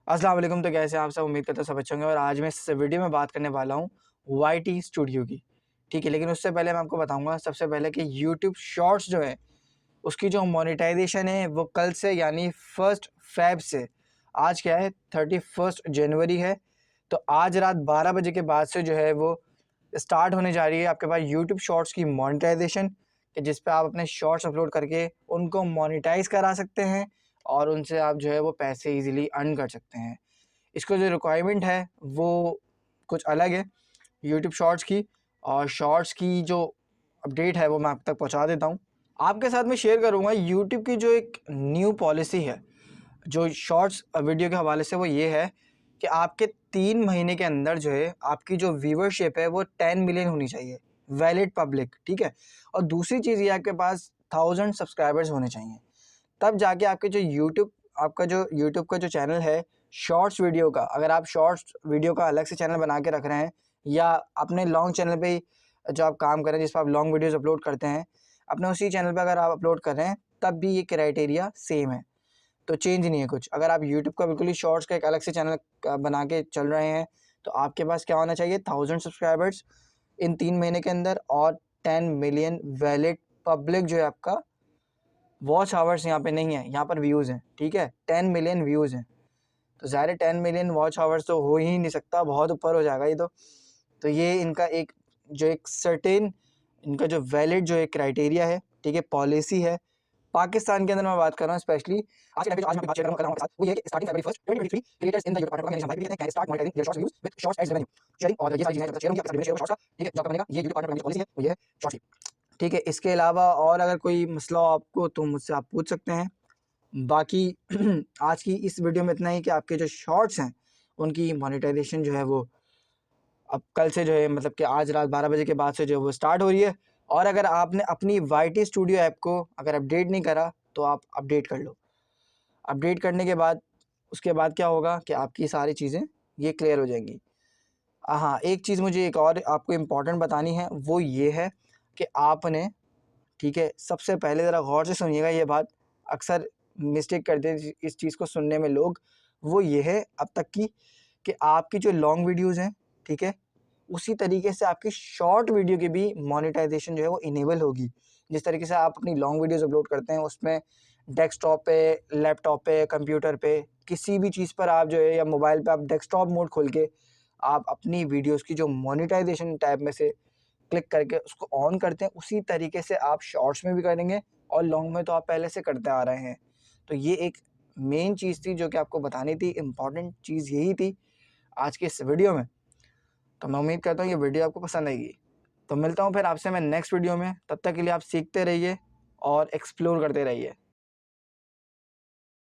अस्सलाम वालेकुम। तो कैसे आप सब, उम्मीद करता हूँ सब अच्छे होंगे। और आज मैं इस वीडियो में बात करने वाला हूँ वाईटी स्टूडियो की, ठीक है। लेकिन उससे पहले मैं आपको बताऊंगा सबसे पहले कि यूट्यूब शॉर्ट्स जो है उसकी जो मोनेटाइजेशन है वो कल से यानी 1 फ़रवरी से, आज क्या है 31 जनवरी है, तो आज रात 12 बजे के बाद से जो है वो स्टार्ट होने जा रही है आपके पास यूट्यूब शॉर्ट्स की मोनेटाइजेशन, कि जिस पे आप अपने शॉर्ट्स अपलोड करके उनको मोनेटाइज करा सकते हैं और उनसे आप जो है वो पैसे इजीली अर्न कर सकते हैं। इसको जो रिक्वायरमेंट है वो कुछ अलग है यूट्यूब शॉर्ट्स की, और शॉर्ट्स की जो अपडेट है वो मैं आप तक पहुंचा देता हूं। आपके साथ में शेयर करूंगा यूट्यूब की जो एक न्यू पॉलिसी है जो शॉर्ट्स वीडियो के हवाले से, वो ये है कि आपके 3 महीने के अंदर जो है आपकी जो व्यूवरशिप है वो 10 मिलियन होनी चाहिए, वैलिड पब्लिक, ठीक है। और दूसरी चीज़ ये आपके पास 1000 सब्सक्राइबर्स होने चाहिए, तब जाके आपके जो यूट्यूब का जो चैनल है शॉर्ट्स वीडियो का, अगर आप शॉर्ट्स वीडियो का अलग से चैनल बना के रख रहे हैं या अपने लॉन्ग चैनल पे ही जो आप काम कर रहे हैं जिस पर आप लॉन्ग वीडियोस अपलोड करते हैं, अपने उसी चैनल पे अगर आप अपलोड कर रहे हैं तब भी ये क्राइटेरिया सेम है, तो चेंज नहीं है कुछ। अगर आप यूट्यूब का बिल्कुल ही शॉर्ट्स का एक अलग से चैनल बना के चल रहे हैं तो आपके पास क्या होना चाहिए, 1000 सब्सक्राइबर्स इन 3 महीने के अंदर और 10 मिलियन वैलिड पब्लिक जो है आपका। वॉच आवर्स यहाँ पे नहीं है, यहाँ पर व्यूज़ हैं, ठीक है। 10 मिलियन व्यूज़ हैं, तो ज़ाहिर है 10 मिलियन वॉच आवर्स तो हो ही नहीं सकता, बहुत ऊपर हो जाएगा ये तो ये इनका एक सर्टेन इनका जो वैलिड जो एक क्राइटेरिया है, ठीक है, पॉलिसी है। पाकिस्तान के अंदर मैं बात कर रहा हूँ स्पेशली। आज के टाइम पे जो आज मैं बात शेयर कर रहा हूँ आपके साथ, वो ये है कि starting February 1, 2023 creators in the YouTube partner program can start monetising their shorts views with shorts ads revenue sharing, और ये सारी चीजें शेयर होंगी आपके साथ, शेयर शॉर्ट्स का, ठीक है, जो आपका बनेगा ये यूट्यूब पार्टनर प्रोग्राम की पॉलिसी है, वो ये है शॉर्ट्स की, ठीक है। इसके अलावा और अगर कोई मसला हो आपको तो मुझसे आप पूछ सकते हैं। बाकी आज की इस वीडियो में इतना ही कि आपके जो शॉर्ट्स हैं उनकी मोनेटाइजेशन जो है वो अब कल से जो है, मतलब कि आज रात 12 बजे के बाद से जो है वो स्टार्ट हो रही है। और अगर आपने अपनी वाईटी स्टूडियो ऐप को अगर अपडेट नहीं करा तो आप अपडेट कर लो। अपडेट करने के बाद उसके बाद क्या होगा कि आपकी सारी चीज़ें ये क्लियर हो जाएंगी। हाँ, एक चीज़ मुझे एक और आपको इम्पॉर्टेंट बतानी है, वो ये है कि आपने, ठीक है, सबसे पहले ज़रा गौर से सुनिएगा ये बात, अक्सर मिस्टेक करते हैं इस चीज़ को सुनने में लोग, वो ये है अब तक की कि आपकी जो लॉन्ग वीडियोज़ हैं, ठीक है, उसी तरीके से आपकी शॉर्ट वीडियो की भी मोनेटाइजेशन जो है वो इनेबल होगी। जिस तरीके से आप अपनी लॉन्ग वीडियोज़ अपलोड करते हैं उसमें डेस्कटॉप पे, लैपटॉप पे, कंप्यूटर पे, किसी भी चीज़ पर आप जो है, या मोबाइल पे आप डेस्कटॉप मोड खोल के आप अपनी वीडियोज़ की जो मोनेटाइजेशन टैब में से क्लिक करके उसको ऑन करते हैं, उसी तरीके से आप शॉर्ट्स में भी करेंगे और लॉन्ग में तो आप पहले से करते आ रहे हैं। तो ये एक मेन चीज़ थी जो कि आपको बतानी थी, इम्पॉर्टेंट चीज़ यही थी आज की इस वीडियो में। तो मैं उम्मीद करता हूँ ये वीडियो आपको पसंद आएगी। तो मिलता हूँ फिर आपसे मैं नेक्स्ट वीडियो में, तब तक के लिए आप सीखते रहिए और एक्सप्लोर करते रहिए।